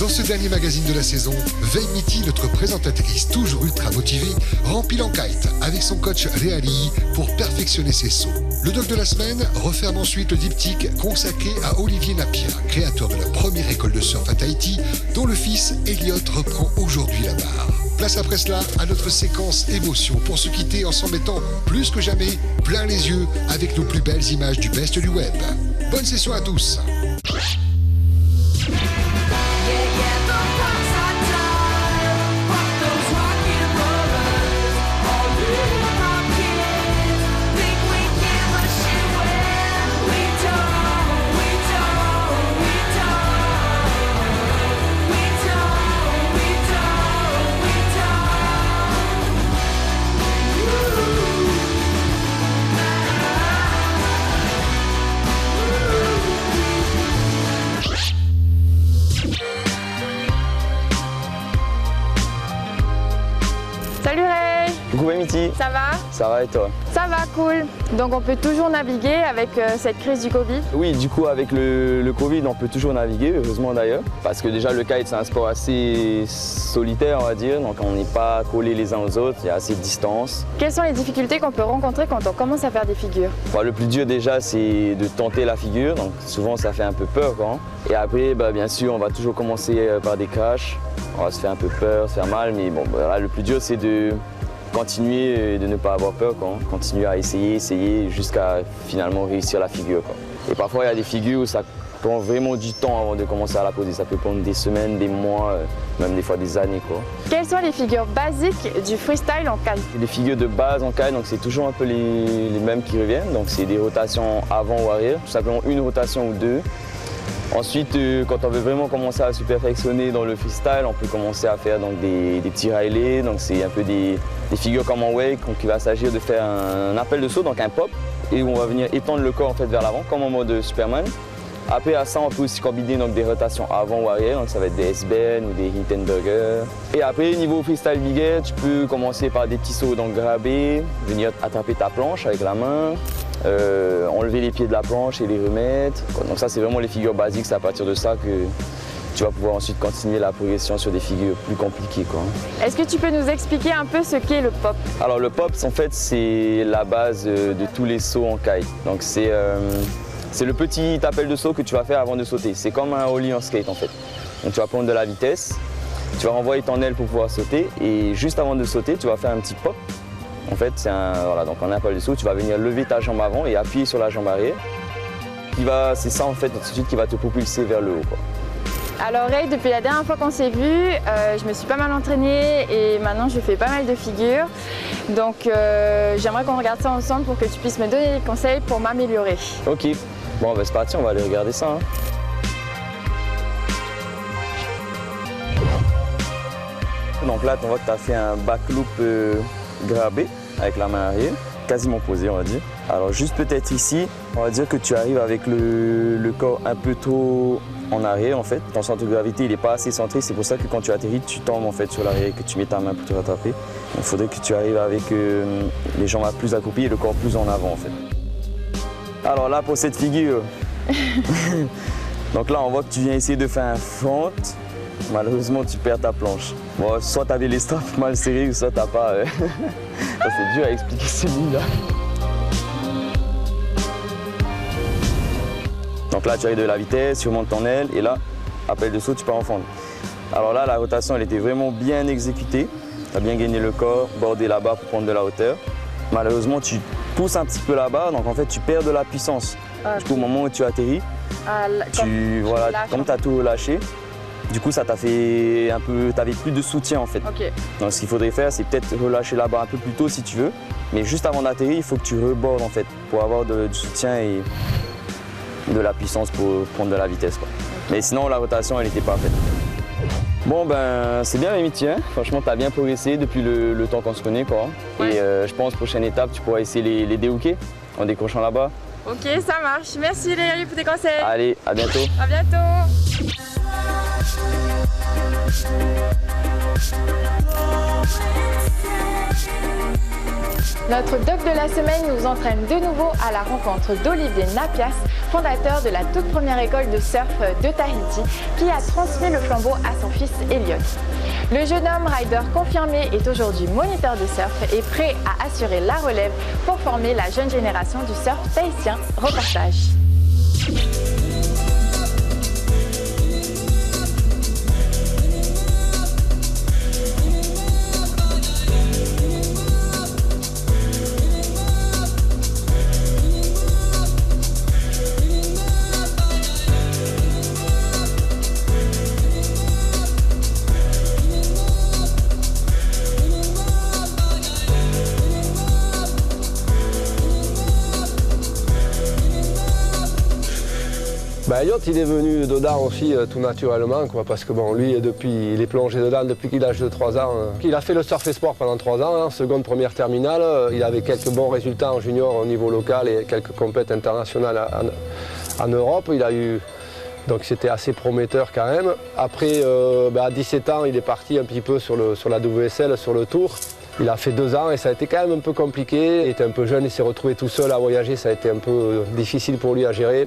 Dans ce dernier magazine de la saison, Veille Mitty, notre présentatrice toujours ultra motivée, remplit l'enquête avec son coach Réali pour perfectionner ses sauts. Le doc de la semaine referme ensuite le diptyque consacré à Olivier Napia, créateur de la première école de surf à Tahiti, dont le fils Elliot reprend aujourd'hui la barre. Place après cela à notre séquence émotion pour se quitter en s'en mettant plus que jamais plein les yeux avec nos plus belles images du best du web. Bonne session à tous. Salut Ray! Coucou Mitty. Ça va? Ça va et toi? Ça va, cool. Donc on peut toujours naviguer avec cette crise du Covid? Oui, du coup avec le Covid, on peut toujours naviguer, heureusement d'ailleurs. Parce que déjà le kite c'est un sport assez solitaire on va dire, donc on n'est pas collés les uns aux autres, il y a assez de distance. Quelles sont les difficultés qu'on peut rencontrer quand on commence à faire des figures? Enfin, le plus dur déjà c'est de tenter la figure, donc souvent ça fait un peu peur quoi. Et après bien sûr on va toujours commencer par des crashs, on va se faire un peu peur, se faire mal, mais bon là, le plus dur c'est de continuer et de ne pas avoir peur, quoi. Continuer à essayer jusqu'à finalement réussir la figure, quoi. Et parfois il y a des figures où ça prend vraiment du temps avant de commencer à la poser, ça peut prendre des semaines, des mois, même des fois des années, quoi. Quelles sont les figures basiques du freestyle en kite? Les figures de base en kite, donc c'est toujours un peu les mêmes qui reviennent, donc c'est des rotations avant ou arrière, tout simplement une rotation ou deux. Ensuite, quand on veut vraiment commencer à se perfectionner dans le freestyle, on peut commencer à faire donc, des petits Riley. Donc c'est un peu des figures comme en wake, donc il va s'agir de faire un appel de saut, donc un pop, et où on va venir étendre le corps en fait, vers l'avant, comme en mode Superman. Après à ça, on peut aussi combiner donc, des rotations avant ou arrière, donc ça va être des S-bend ou des Hindenburger. Et après, niveau freestyle big air, tu peux commencer par des petits sauts, donc grabber, venir attraper ta planche avec la main. Enlever les pieds de la planche et les remettre. Donc ça c'est vraiment les figures basiques, c'est à partir de ça que tu vas pouvoir ensuite continuer la progression sur des figures plus compliquées, quoi. Est-ce que tu peux nous expliquer un peu ce qu'est le pop? Alors le pop en fait c'est la base de tous les sauts en kite. Donc c'est le petit appel de saut que tu vas faire avant de sauter. C'est comme un ollie en skate en fait. Donc tu vas prendre de la vitesse, tu vas renvoyer ton aile pour pouvoir sauter et juste avant de sauter tu vas faire un petit pop. En fait, c'est donc un appel de saut, tu vas venir lever ta jambe avant et appuyer sur la jambe arrière. C'est ça en fait ensuite qui va te propulser vers le haut, quoi. Alors Ray, depuis la dernière fois qu'on s'est vu, je me suis pas mal entraînée et maintenant je fais pas mal de figures. Donc j'aimerais qu'on regarde ça ensemble pour que tu puisses me donner des conseils pour m'améliorer. Ok, bon c'est parti, on va aller regarder ça. Donc là, on voit que tu as fait un back loop grabé avec la main arrière, quasiment posée on va dire. Alors juste peut-être ici, on va dire que tu arrives avec le corps un peu trop en arrière en fait. Ton centre de gravité il n'est pas assez centré, c'est pour ça que quand tu atterris, tu tombes en fait sur l'arrière et que tu mets ta main pour te rattraper. Il faudrait que tu arrives avec les jambes plus accroupies et le corps plus en avant en fait. Alors là pour cette figure, donc là on voit que tu viens essayer de faire un front. Malheureusement, tu perds ta planche. Bon, soit tu avais les straps mal serrés, ou soit tu n'as pas. C'est dur à expliquer celui-là. Donc là, tu arrives de la vitesse, tu remontes ton aile, et là, appel de saut, tu pars en fente. Alors là, la rotation, elle était vraiment bien exécutée. Tu as bien gagné le corps, bordé la barre pour prendre de la hauteur. Malheureusement, tu pousses un petit peu la barre, donc en fait, tu perds de la puissance. Du coup, au moment où tu atterris, comme tu as tout relâché, du coup, ça t'a fait un peu, t'avais plus de soutien en fait. Okay. Donc, ce qu'il faudrait faire, c'est peut-être relâcher la barre un peu plus tôt si tu veux. Mais juste avant d'atterrir, il faut que tu rebordes en fait pour avoir du soutien et de la puissance pour prendre de la vitesse, quoi. Okay. Mais sinon, la rotation, elle était parfaite. Bon, c'est bien, Mitty, hein. Franchement, tu as bien progressé depuis le temps qu'on se connaît, quoi. Ouais. Et je pense, prochaine étape, tu pourras essayer les déhooker en décrochant là-bas. Ok, ça marche. Merci, Léa, pour tes conseils. Allez, à bientôt. À bientôt. Notre doc de la semaine nous entraîne de nouveau à la rencontre d'Olivier Napias, fondateur de la toute première école de surf de Tahiti, qui a transmis le flambeau à son fils Elliot. Le jeune homme rider confirmé est aujourd'hui moniteur de surf et prêt à assurer la relève pour former la jeune génération du surf tahitien. Reportage. Elliot, il est venu dedans aussi tout naturellement, quoi, parce que bon, lui, il est plongé dedans depuis qu'il a l'âge de 3 ans. Il a fait le surf et sport pendant 3 ans, seconde, première, terminale. Il avait quelques bons résultats en junior au niveau local et quelques compétitions internationales en Europe. Donc c'était assez prometteur quand même. Après, à 17 ans, il est parti un petit peu sur la WSL, sur le tour. Il a fait 2 ans et ça a été quand même un peu compliqué. Il était un peu jeune, il s'est retrouvé tout seul à voyager, ça a été un peu difficile pour lui à gérer.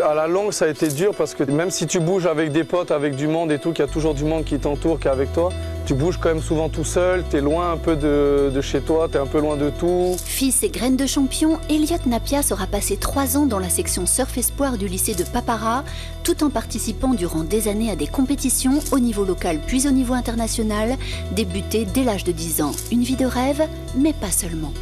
À la longue, ça a été dur parce que même si tu bouges avec des potes, avec du monde et tout, qu'il y a toujours du monde qui t'entoure, qui est avec toi, tu bouges quand même souvent tout seul, tu es loin un peu de chez toi, tu es un peu loin de tout. Fils et graine de champion, Elliot Napias aura passé 3 ans dans la section surf espoir du lycée de Papara, tout en participant durant des années à des compétitions au niveau local puis au niveau international, débuté dès l'âge de 10 ans. Une vie de rêve, mais pas seulement.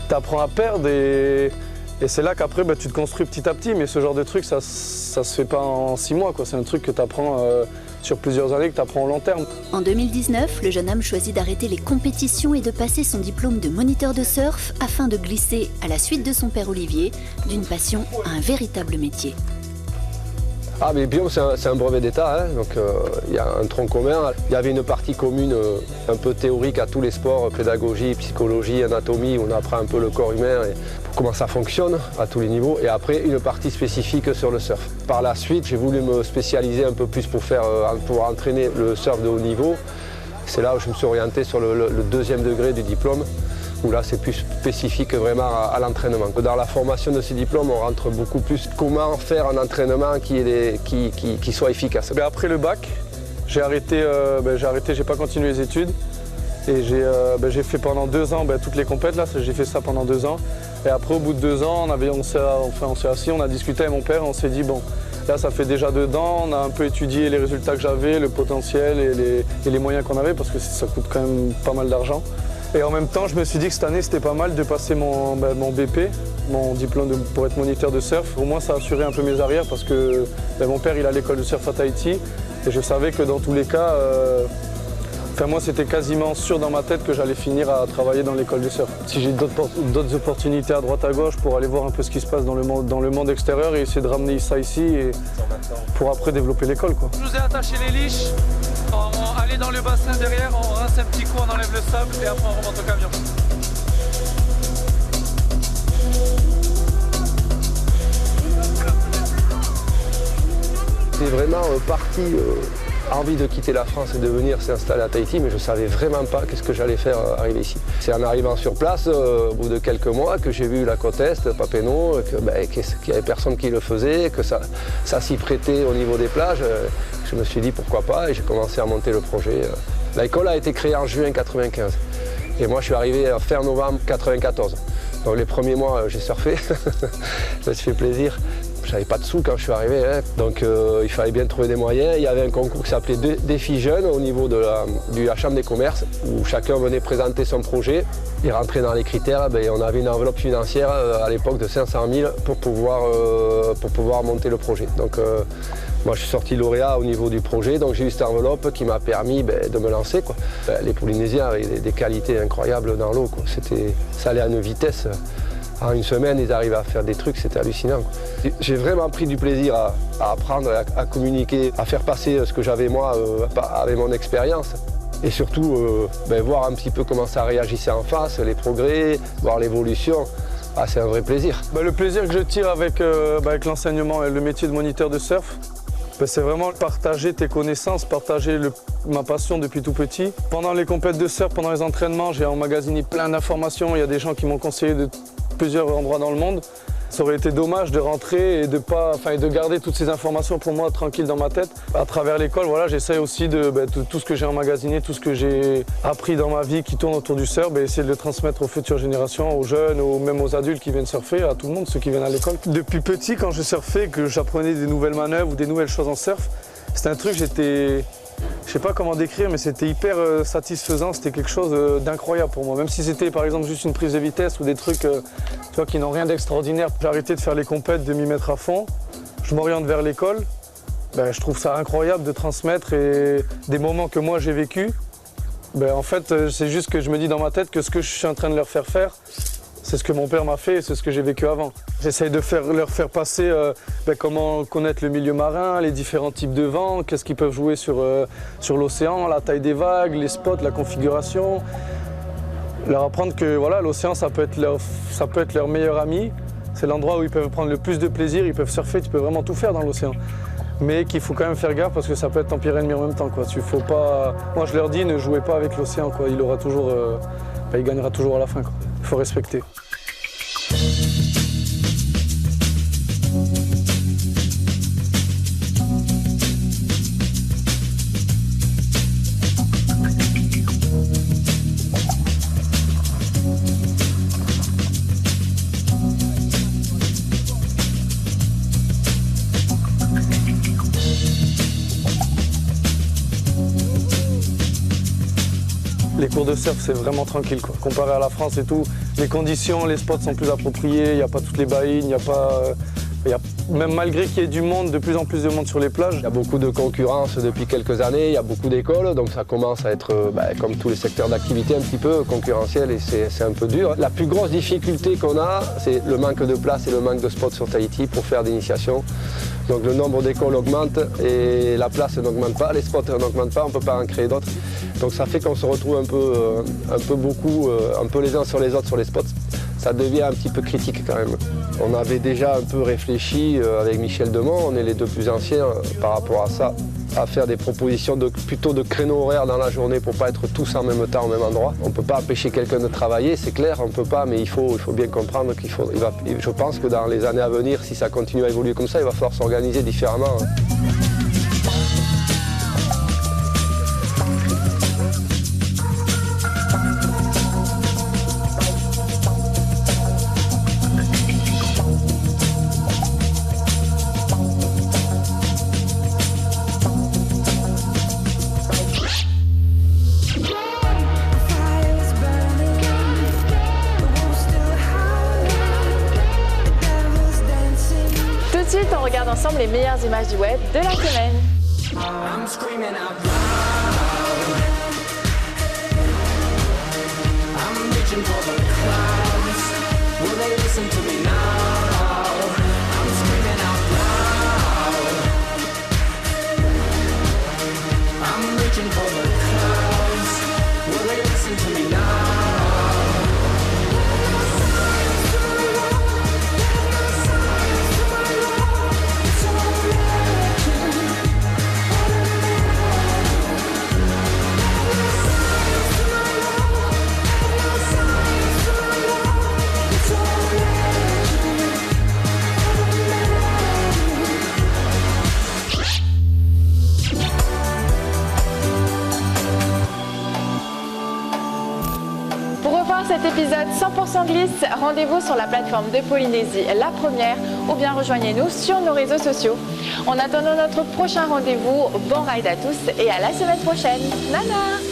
Tu apprends à perdre et c'est là qu'après tu te construis petit à petit, mais ce genre de truc, ça se fait pas en 6 mois, quoi. C'est un truc que tu apprends sur plusieurs années, que tu apprends au long terme. En 2019, le jeune homme choisit d'arrêter les compétitions et de passer son diplôme de moniteur de surf afin de glisser, à la suite de son père Olivier, d'une passion à un véritable métier. Ah mais Biome c'est un brevet d'État, donc il y a un tronc commun. Il y avait une partie commune un peu théorique à tous les sports, pédagogie, psychologie, anatomie, où on apprend un peu le corps humain et comment ça fonctionne à tous les niveaux. Et après une partie spécifique sur le surf. Par la suite, j'ai voulu me spécialiser un peu plus pour entraîner le surf de haut niveau. C'est là où je me suis orienté sur le 2e degré du diplôme, où là c'est plus spécifique vraiment à l'entraînement. Dans la formation de ces diplômes, on rentre beaucoup plus comment faire un entraînement qui soit efficace. Après le bac, j'ai arrêté, j'ai pas continué les études et j'ai fait pendant 2 ans toutes les compètes, là, j'ai fait ça pendant 2 ans. Et après au bout de 2 ans, on s'est assis, on a discuté avec mon père et on s'est dit bon, là ça fait déjà 2 ans, on a un peu étudié les résultats que j'avais, le potentiel et les moyens qu'on avait parce que ça coûte quand même pas mal d'argent. Et en même temps, je me suis dit que cette année, c'était pas mal de passer mon BP, mon diplôme pour être moniteur de surf. Au moins, ça assurait un peu mes arrières parce que mon père, il a l'école de surf à Tahiti. Et je savais que dans tous les cas, moi, c'était quasiment sûr dans ma tête que j'allais finir à travailler dans l'école de surf. Si j'ai d'autres opportunités à droite à gauche pour aller voir un peu ce qui se passe dans le monde extérieur et essayer de ramener ça ici et pour après développer l'école, quoi. Je vous ai attaché les liches. On va aller dans le bassin derrière, on rince un petit coup, on enlève le sable et après on remonte au camion. J'ai vraiment parti envie de quitter la France et de venir s'installer à Tahiti, mais je ne savais vraiment pas qu'est-ce que j'allais faire arriver ici. C'est en arrivant sur place, au bout de quelques mois, que j'ai vu la côte est, Papineau, qu'il n'y avait personne qui le faisait, que ça s'y prêtait au niveau des plages. Je me suis dit pourquoi pas et j'ai commencé à monter le projet. L'école a été créée en juin 1995 et moi je suis arrivé fin novembre 1994. Donc les premiers mois j'ai surfé, je me suis fait plaisir. J'avais pas de sous quand je suis arrivé, donc il fallait bien trouver des moyens. Il y avait un concours qui s'appelait Défi Jeunes au niveau de la Chambre des commerces où chacun venait présenter son projet et rentrer dans les critères. On avait une enveloppe financière à l'époque de 500 000 pour pouvoir monter le projet. Donc, moi, je suis sorti lauréat au niveau du projet, donc j'ai eu cette enveloppe qui m'a permis de me lancer, quoi. Les Polynésiens avaient des qualités incroyables dans l'eau, quoi. Ça allait à une vitesse. En une semaine, ils arrivent à faire des trucs, c'était hallucinant, quoi. J'ai vraiment pris du plaisir à apprendre, à communiquer, à faire passer ce que j'avais moi avec mon expérience. Et surtout, voir un petit peu comment ça réagissait en face, les progrès, voir l'évolution. Ah, c'est un vrai plaisir. Le plaisir que je tire avec l'enseignement et le métier de moniteur de surf, C'est vraiment partager tes connaissances, partager ma passion depuis tout petit. Pendant les compètes de surf, pendant les entraînements, j'ai emmagasiné plein d'informations. Il y a des gens qui m'ont conseillé de plusieurs endroits dans le monde. Ça aurait été dommage de rentrer et de garder toutes ces informations pour moi tranquille dans ma tête. À travers l'école, voilà, j'essaie aussi de tout ce que j'ai emmagasiné, tout ce que j'ai appris dans ma vie qui tourne autour du surf, essayer de le transmettre aux futures générations, aux jeunes, même aux adultes qui viennent surfer, à tout le monde, ceux qui viennent à l'école. Depuis petit, quand je surfais, que j'apprenais des nouvelles manœuvres ou des nouvelles choses en surf, c'était un truc, je sais pas comment décrire, mais c'était hyper satisfaisant, c'était quelque chose d'incroyable pour moi. Même si c'était par exemple juste une prise de vitesse ou des trucs qui n'ont rien d'extraordinaire. J'ai arrêté de faire les compètes, de m'y mettre à fond. Je m'oriente vers l'école. Je trouve ça incroyable de transmettre et des moments que moi j'ai vécu. En fait, c'est juste que je me dis dans ma tête que ce que je suis en train de leur faire faire, c'est ce que mon père m'a fait et c'est ce que j'ai vécu avant. J'essaye de leur faire passer comment connaître le milieu marin, les différents types de vent, qu'est-ce qu'ils peuvent jouer sur l'océan, la taille des vagues, les spots, la configuration. Leur apprendre que voilà, l'océan, ça peut être leur meilleur ami. C'est l'endroit où ils peuvent prendre le plus de plaisir, ils peuvent surfer, tu peux vraiment tout faire dans l'océan. Mais qu'il faut quand même faire gaffe parce que ça peut être ton pire ennemi en même temps. Faut pas... Moi, je leur dis, ne jouez pas avec l'océan. Il gagnera toujours à la fin. Il faut respecter. Les cours de surf, c'est vraiment tranquille, quoi. Comparé à la France et tout, les conditions, les spots sont plus appropriés, il n'y a pas toutes les baïnes, même malgré qu'il y ait du monde, de plus en plus de monde sur les plages. Il y a beaucoup de concurrence depuis quelques années, il y a beaucoup d'écoles, donc ça commence à être, comme tous les secteurs d'activité, un petit peu concurrentiel et c'est un peu dur. La plus grosse difficulté qu'on a, c'est le manque de place et le manque de spots sur Tahiti pour faire d'initiation. Donc le nombre d'écoles augmente et la place n'augmente pas, les spots n'augmentent pas, on ne peut pas en créer d'autres. Donc ça fait qu'on se retrouve un peu les uns sur les autres sur les spots. Ça devient un petit peu critique quand même. On avait déjà un peu réfléchi avec Michel Demont, on est les deux plus anciens par rapport à ça, à faire des propositions plutôt de créneaux horaires dans la journée pour ne pas être tous en même temps au même endroit. On ne peut pas empêcher quelqu'un de travailler, c'est clair, on ne peut pas, mais il faut bien comprendre je pense que dans les années à venir, si ça continue à évoluer comme ça, il va falloir s'organiser différemment. Ensuite, on regarde ensemble les meilleures images du web de la semaine. Cet épisode 100% glisse, rendez-vous sur la plateforme de Polynésie, la première, ou bien rejoignez-nous sur nos réseaux sociaux. En attendant notre prochain rendez-vous, bon ride à tous et à la semaine prochaine. Nana!